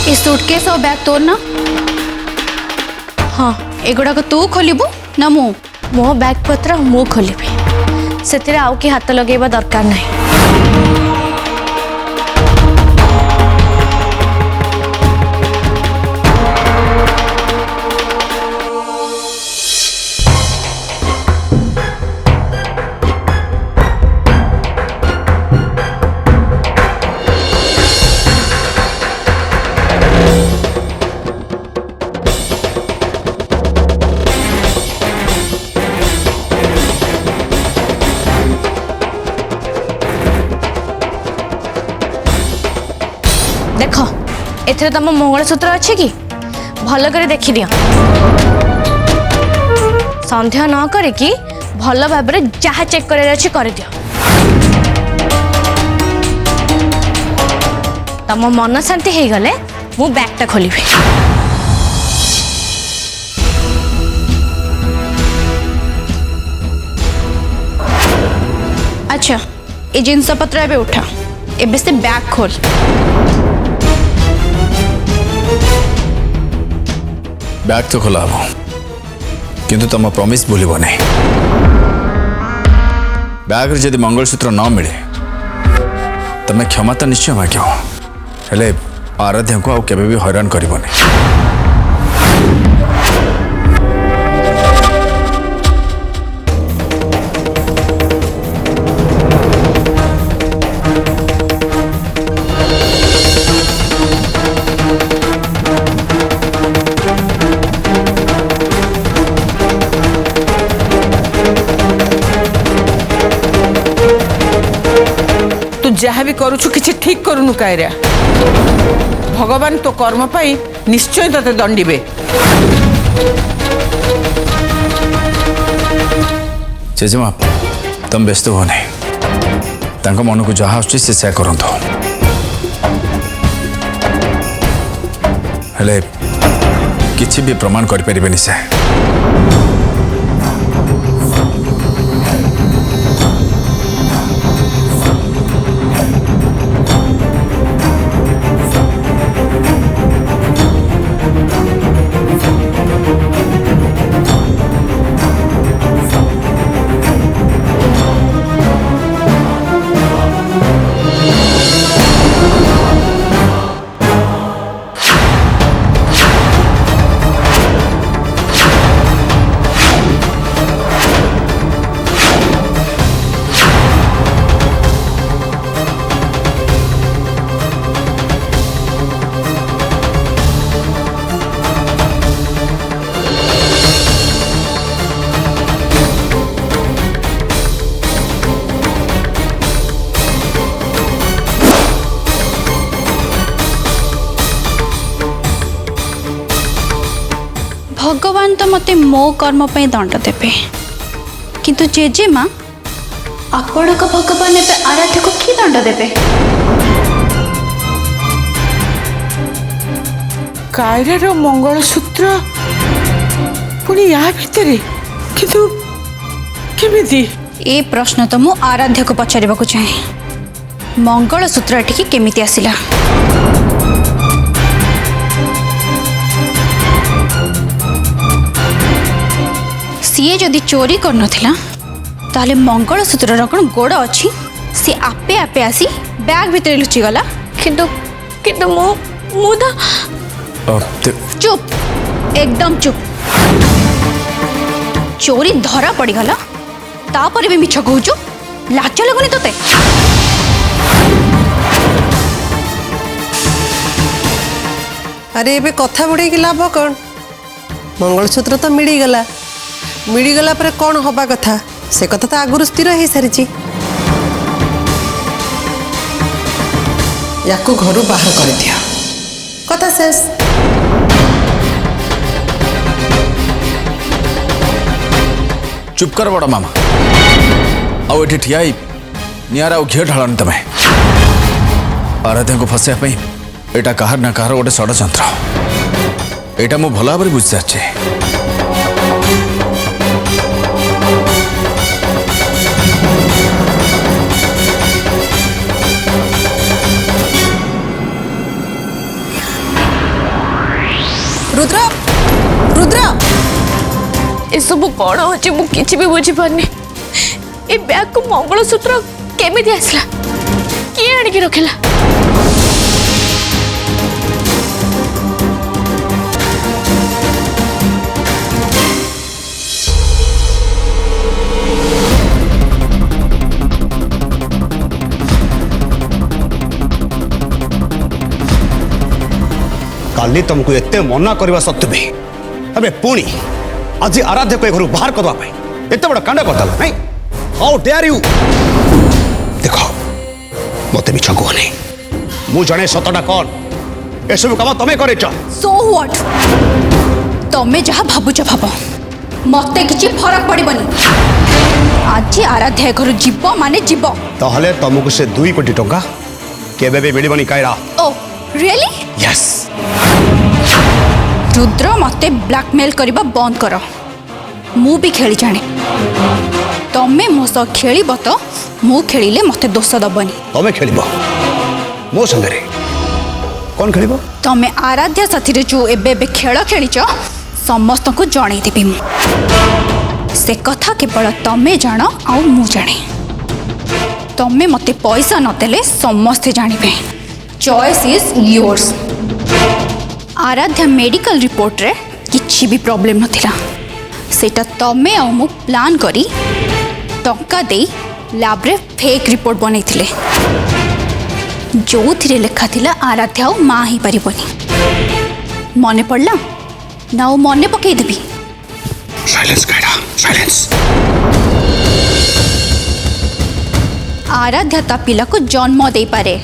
ये सूटकेस और बैग तोर ना। हाँ एगुड़ा को तू खोलबू ना मु मो बैग पत्र मु खोलिबी से आउ कि हाथ लगेबा दरकार नहीं। देख एथरे तुम मंगलसूत्र अच्छे कि भल कर देखी दियो सन्देह न करिकी भल भाव जहाँ चेक कर दियो। तुम मन शांति हो गले मु बैगटा खोली। अच्छा ये जिनस पत्र एबे उठा एबे से बैग खोल। बैग तो खोला हम किंतु तुम प्रॉमिस भूलिब नहीं। बैग रे जदि मंगलसूत्र न मिले तमें क्षमा तो निश्चय माग हेले आराध्या को आउ भी हैरान करबनी। जहाँ भी करुछु किछि ठीक करूनु कायरा भगवान तो कर्म पाई निश्चय तते दंडिबे। जेजेमा तुम व्यस्त हो नहीं मन को जहाँ आसुची से करंतो हेले किछि भी प्रमाण कर परिबेनी से। भगवान तो मते मो कर्म पे दंड देवे किंतु जेजेमा आपण को भगवान एबे आराध्य को की दंड देवे। कायरार मंगलसूत्र पुणी या भितरे किंतु केमिति ए प्रश्न तो मु आराध्य को पचारिबा को चाहे मंगलसूत्र एठी केमिति आसिला। सीए जदि चोरी कर नथिला ताले मंगलसूत्र कौन गोड़ अच्छी सी आपे आपे आसी बैग भितर लुचि गला। किंतु किंतु मु चुप एकदम चुप। चोरी धरा पड़ी गला तापर भी मिछ कहूचु लाज लगुनी तोते। अरे एबे कथा बुड़े लाभ कौन मंगलसूत्र तो मिलीगला पर कौन हवा कथा से कथा तो आगुरी स्थिर हो सारी या घर बाहर कर दिया कथा शेष। चुप कर बड़ मामा आउ एठी ठिया निआरा और घी ढालन तमें आराध्या को फसाइबा एटा कहार ना कहार गोटे षड्यंत्र एटा मु भल भाव बुझी सारी। ए सब कौन होची मु किछि भी बुझी पारनी। ए बैग को मंगलसूत्र केमिति आसला किए आनी की रखला। काली तुमको एते मना करवा सत्वे भी अबे पुणी आज आराध्य को घर बाहर करवा एत बड़ा कांड करदेला नहीं। हाउ डेयर यू देखो मत मिछ कहनी मु जने सतटा कौन एसबू काम तमें करे। सो व्हाट तमे जहा भाबुच भाब मते किछि फरक पड़िबनी। आज आराध्या घर जीव माने जीव ताहले तुमको से 2 कोटी टंका केबे भी मिलबनी कायरा। ओ रियली यस रुद्र मते ब्लैकमेल करबा बंद कर। मु भी खेली जाने तमे मो सह खेलिब तो मु खेलिले मते दोष दबनी। तमें खेलिबो मो संगे कौन खेलिबो? तमे आराध्या साथी रे जो एबे खेल खेलीच समस्त को जणै देबी मु। से कथा केवल तमे जान आ मु जाने। तमे मते पैसा नदेले समस्ते जानिबे। Choice is yours. Aaradhya medical report रे किछि भी प्रॉब्लम नथिला। सेटा तमे आ मु प्लान करी टंका दे लैब रे फेक रिपोर्ट बनैथिले जो थिरे लिखा थिला आराध्या मां ही परिबनी। मने पड़ला ना मने पकई देबी। Silence Kiara silence. आराध्या ता पिला को जन्म दे पारे।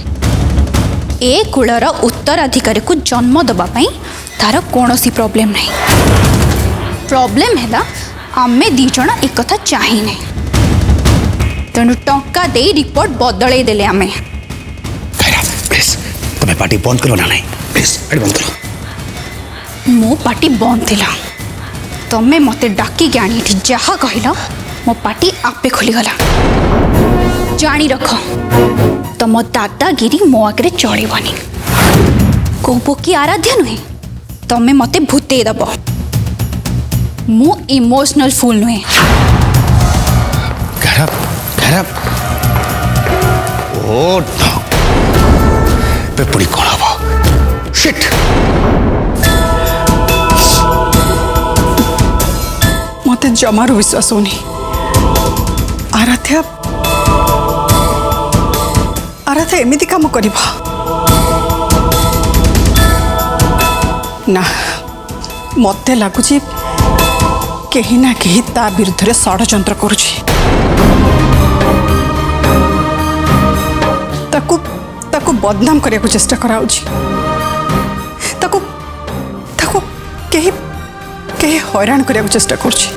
ए कुलर उत्तराधिकारी को जन्म दबा पई तार कोनोसी प्रॉब्लम नहीं। प्रॉब्लम है आमे दी जण एक कथा चाहि नै तेणु टंका दे रिपोर्ट बदलै देले आमे। कायरा प्लीज तुम्हें पार्टी बंद करो ना नहीं प्लीज पार्टी बंद करो। मो पार्टी बंद थिला तमे मते डाकी गाणी जहा कहला मो पार्टी आपे खोली गला। जानी रख तम दादागिरी मो आगे चलबनी। कहबो कि आराध्या नुहे तमे मते भूते दब। मु इमोशनल फूल नुहे। कायरा कायरा ओ नो पे पुड़ी कौन हबो शिट। मते जमारू विश्वास होनी। आराध्या आराध्या एमिति काम करिबा ना। मते लागुची केही ना केही ता विरुद्ध रे षडयंत्र करुची। ताकू ताकू बदनाम करिया को चेष्टा कराउची। ताकू ताकू केही केही हैरान करिया को चेष्टा करुची।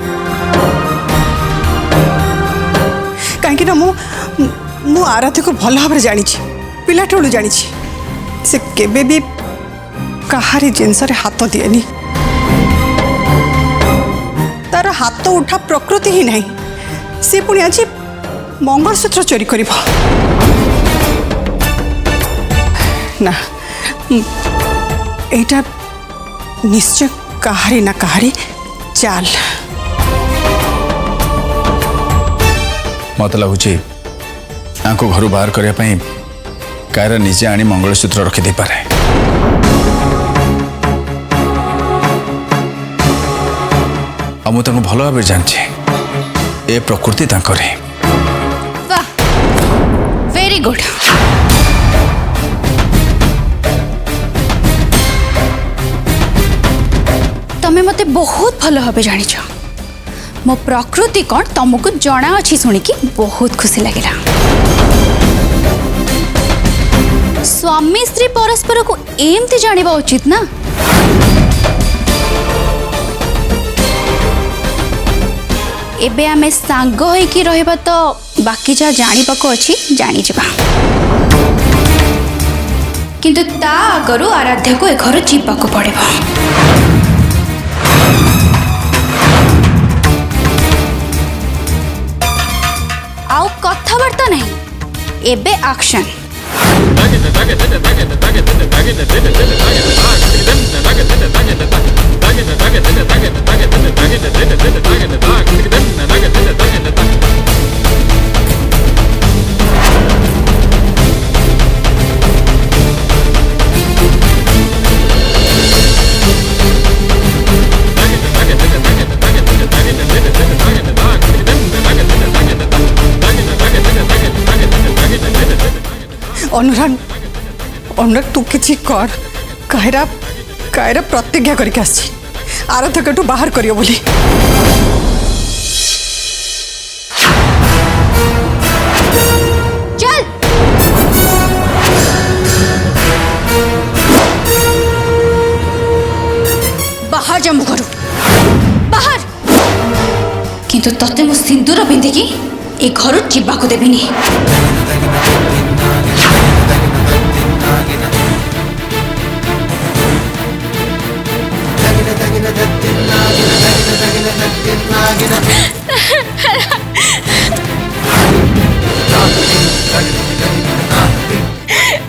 कहीं ना मु आराध्या को भल भाव जानी पिलाटू जानी से केबे भी कहारी जिनस हाथ दिएनी। तार हाथ उठा प्रकृति ही नहीं। से पुणी आज मंगलसूत्र चोरी कर ना एटा निश्चय कहारी ना कहारी चाल। मत लगुच घर बाहर करने कायरा निजे आनी मंगलसूत्र रखिदे पारे। आ मु भल भाव जानी ए प्रकृति तांकर। वाह वेरी गुड। तमे मते बहुत भल भाव जानिछ। मो प्रकृति कौन तुमको जना अच्छी शुणिकी बहुत खुशी लगे। स्वामी स्त्री परस्पर को एमती जानिबा उचित ना। एबे आमे सांग होइकी रहबा तो बाकी जा जानिबा को अछि जानि जबा। किंतु ता आगरु आराध्या को ए घर जीवा को पड़िबा। आउ कथावार्ता नहीं एबे एक्शन। अनुराग अनुराग तू किसी कर कायरा कायरा प्रतिज्ञा करके आसी आराधकठू बाहर करियो बोली चल बाहर जा मुघरु बाहर किंतु तते मो सिंदूर पिंधिकी ए घर जीवाक देविनी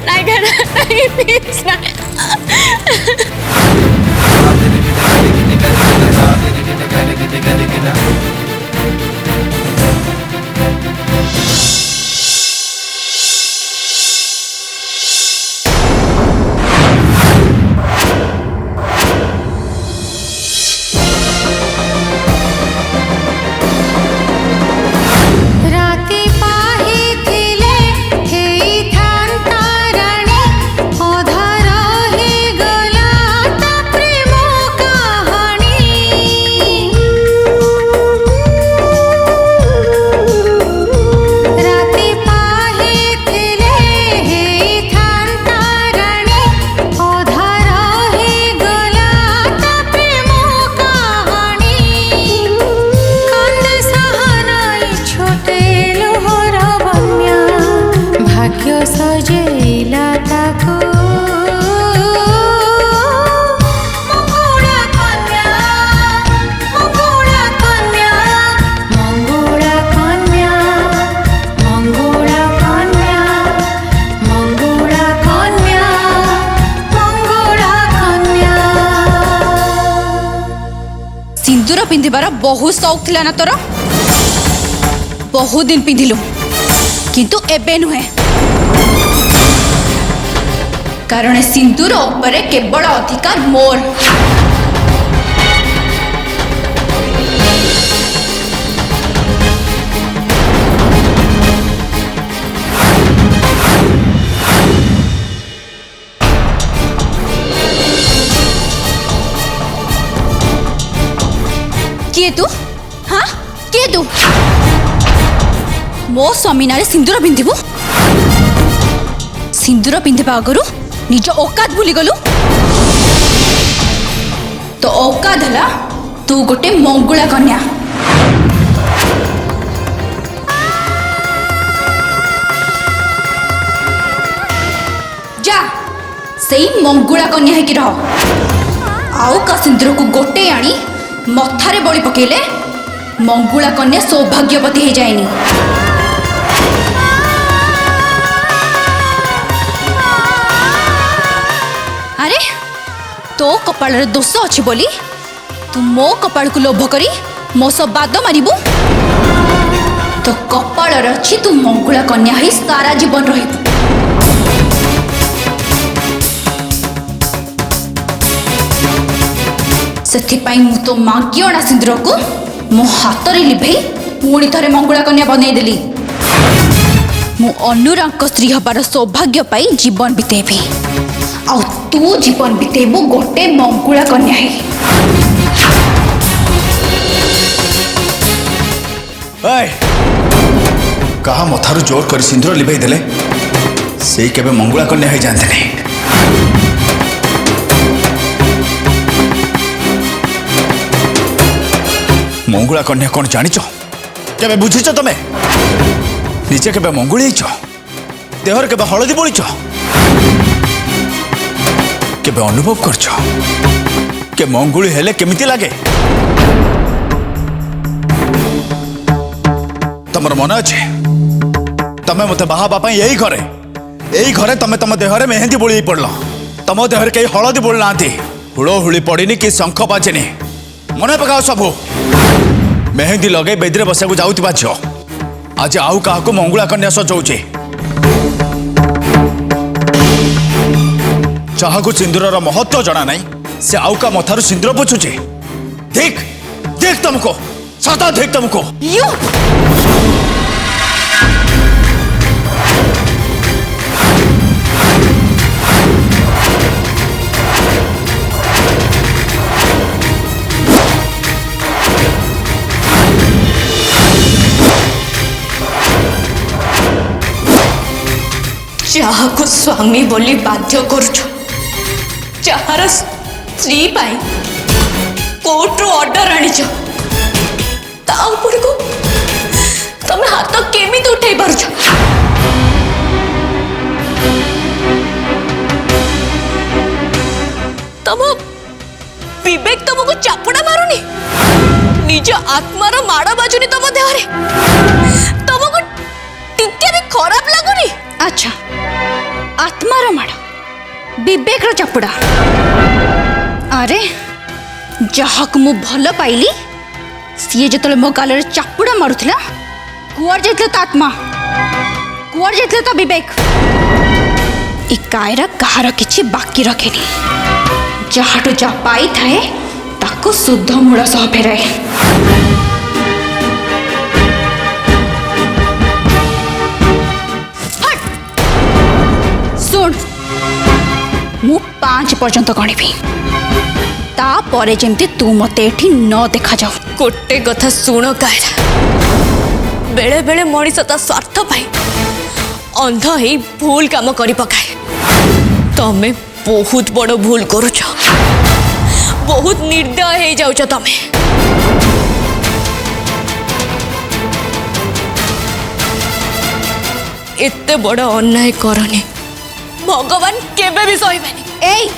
नहीं प्लीज ना सिंदूर पिंधिबार बहुत शौक थिला ना तोर बहुत दिन पिंधिलु किंतु एबे नुहे कारण सिंदूर उपरे केवल अधिकार मोर किए तू हाँ किए तू मो स्वामीनारे सिंदूर पिंधिबु सिंदूर पिंधिबा आगरु निज औकात भूली गलु तो औकात हला तू गोटे मंगुला कन्या जा सही मंगुला कन्या है कि रह आउ का सिंदूर को गोटे आनी मथारे बड़ी पकेले मंगुला कन्या सौभाग्यवती हो जाएनी अरे तो कपाल दोष अच्छी बोली तू मो कपाल को लोभ करी मो सब बाद मारिबू तो कपाल अच्छी तू मंगुला कन्या ही सारा जीवन रहिबू से मु तो मागी अणा सिंदूर को मो हाथ रे लिभे पुणी थरे मंगुला कन्या बनईदेली मु अनुराग स्त्री हबार सौभाग्य पाई जीवन बितेबी आ तू जीवन बितेबू गोटे मंगुला कन्या है कहा मथारू जोर कर सिंदूर लिभे देले से केबे मंगुला कन्या है जानते नहीं मंगुला कन्या कौन जानिच केबे बुझीच तमे निजे केबे मंगुली देहर केबे हलदी बोलीच केबे अनुभव करछ के मंगुली हेले केमिति लागे तमर मन अच्छे तमे मते बाहा बापा यही करे एई घरे तमे तम देहरे मेहंदी बोली पड़ल तम देहरे कई हलदी बोल ना हुड़ हुड़ी पड़नी कि शंख बाजेनी मन पकाओ सबू मेहंदी लगे बेदी बसा जाऊा झील आज आउ क्या मंगुला कन्या सजाऊे जहाँ सिंदूर महत्व जना ना से आउ का मथारू सिंदूर पोछुचे देख देख तुमको सदा देख तुमको जहाँ को स्वामी बोली बाध्य करुछ जार स्त्री पाई कोर्ट ऑर्डर आनीच को तुम हाथ केमी उठे पारुछ तम विवेक तुमको चापुड़ा मारुनी निज आत्मार माड़ बाजुनी तुम देहरे तुमको टिके भी खराब लगुनी अच्छा आत्मार माड़ विवेक चापुड़ा अरे जहाँ को मु भल पाइली सी जो मो गाल चापुड़ा मारुला कुआर जाइए तो आत्मा कुआर जाइए तो विवेक इ कायरा कहार किछि बाकी रखेनी जहाँठू जा पाई थाए ताको शुद्ध मूल सह फेराए सुन मु 5 पर्यंत गणिबी तापरे जेमती तू मते एठी न देखा जाऊ गोटे कथा शुण कायरा बेले बेले मनीष ता स्वार्थ पाई अंध ही भूल काम करी पकाए तमे बहुत बड़ भूल करुछ बहुत निर्दय हो जाउछ तमे एते बड़ अन्याय करनी भगवान केबे भी सहिबेनी ए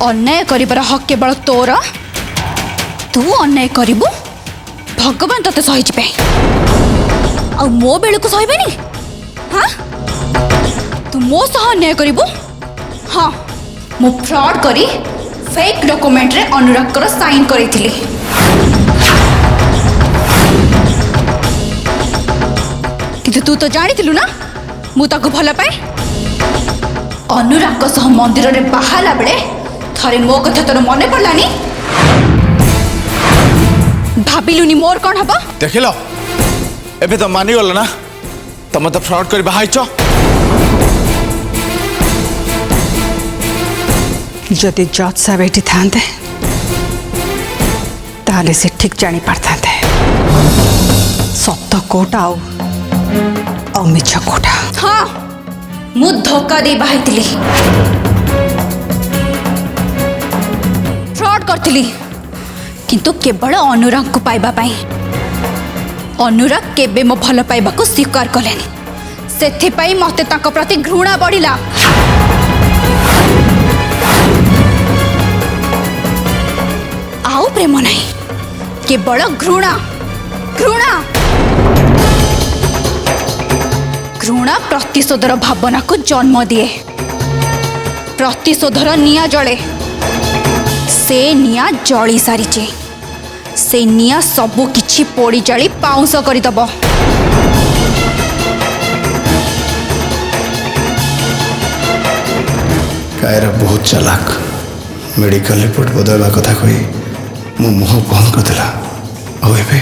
अन्याय करिबार हक केवल तोर तू अन्याय करिबु भगवान तते सहि जिबे आ मो बेले को सहिबेनी हां तू मो सह अन्याय करिबु हां मु फ्रॉड करी फेक डॉक्यूमेंट रे अनुराग कर साइन करिथिली किंतु तू तो जानिथिलु ना मु ताको भला पाए अनुराग सह मंदिर रे बाहाला बेले थरे मो कथा तोर मने पड़लानी भाबिलुनी मोर कौन हबा देखिल एबे तो मानिगल ना तुम तो फ्रॉड कर बाहाइच जदि जज साहब एटी थांते ताले से ठीक जानी पारथांते सत्य कोटा और मिछ कोटा हाँ मु धोखा दे बाहाइतिली फ्रॉड करथिली किंतु केवल अनुराग को पाइबा पाई अनुराग केबे मो भल पाइबा को स्वीकार कलेनी सेथि पाई मते ताको प्रति घृणा बढ़िला आउ प्रेम नहीं केवल घृणा घृणा घृणा प्रतिशोधर भावना को जन्म दिए प्रतिशोधर निया जले से निया जली सारीचे से निया सबु किछि पोड़ी जाली पाउंस करदब कायरा बहुत चालाक मेडिकल रिपोर्ट बदलवा कथा कही मो मुह बंद करदेला आबे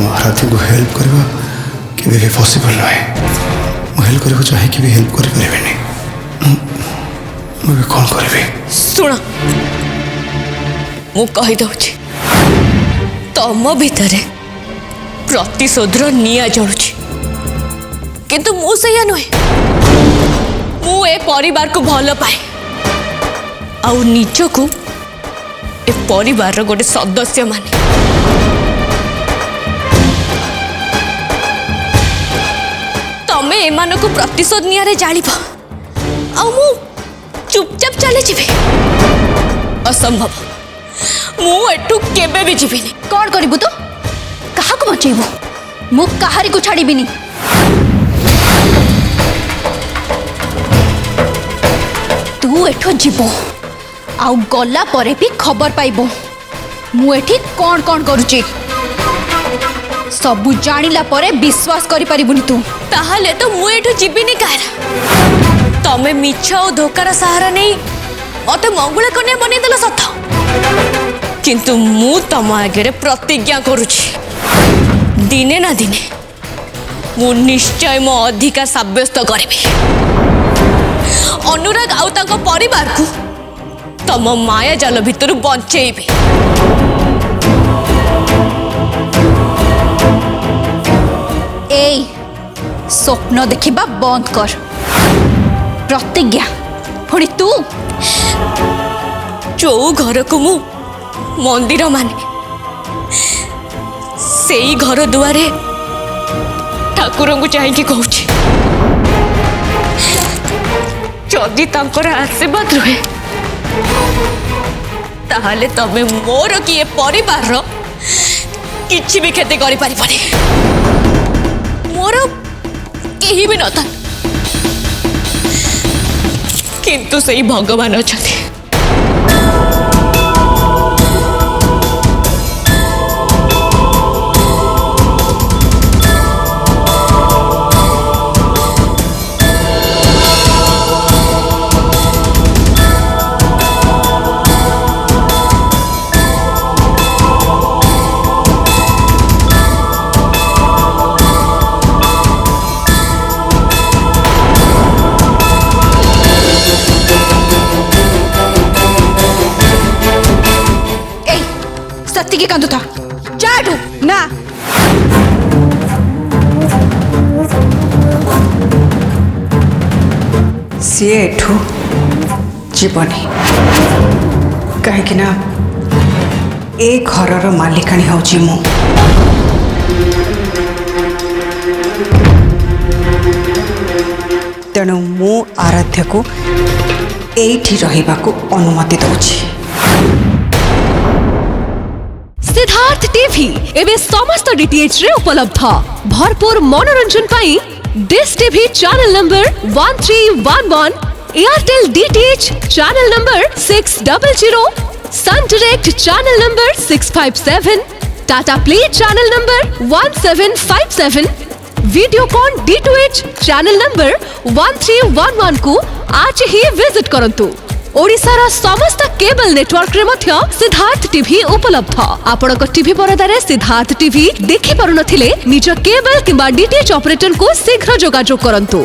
मो आराध्य को हेल्प करवा केबे भी पॉसिबल नहे मो हेल्प करबो चाहे कि भी हेल्प करि परिबेनी मो कौन करबे सुन मु कहि दउछि तम भितरे प्रतिशोधर निया जळुछि किंतु मु सैया नुहे मु ए परिवार को भल पाए आउ निजको ए परिवार गोटे सदस्य माने तमे एमान को प्रतिशोध निया जालिब आ मु चुपचाप चले जीवे असंभव मु एठू केबे भी जीविनी कौन करिबु तो कहा को बचेबु मु कहारी को छाड़ीबिनी तू एठो जीवो आउ गला परे भी खबर पाइबो मु एठी कौन कौन करूची सबु जानिला परे विश्वास करि परिबुनी तू ताहले तो मु एठो जीविनी काहेरा तमे मिछ और धोकार सहारा नहीं मते मंगुला कन्या बने देला सत किंतु मु तम आगे प्रतिज्ञा करुछि दिने ना दिने मु निश्चय मो अधिकार साब्यस्त करिबि अनुराग आउ ताको परिवार को तम माया जाल भितर बंचेबी ए स्वप्न देखिबा बंद कर प्रतिज्ञा पुणी तू जो घर को मु मंदिर माने से घर दुआरे ठाकुर को चाहिए कहूँ जदि तांकर आशीर्वाद रहे ताहले तमे मोर किए परिवार रो किछि भी क्षति करि परिबनी मोर केही भी नथा किंतु सही भगवान अछथि सत्य के कंदू था जाडू ना सी एठू जीवनी कहीं ना ए घर मालिकाणी हूँ मु तेणु मु आराध्य को एठी रहिबा को अनुमति दउछि। सिद्धार्थ टीवी एवं समस्त डीटीएच रे उपलब्ध भरपूर मनोरंजन पाई dish TV channel number 1311 Airtel DTH channel number 600 Sun Direct channel number 657 Tata Play channel number 1757 Videocon D2H channel number 1311 को आज ही विजिट करंतु। ओडिशार समस्त केबल नेटवर्क रे मध्य सिद्धार्थ टीवी उपलब्ध आपणक टीवी परदारे सिद्धार्थ टीवी देखि पारुनथिले निज केबल किंबा डीटीएच ऑपरेटर को शीघ्र जोगाजोग करंतु।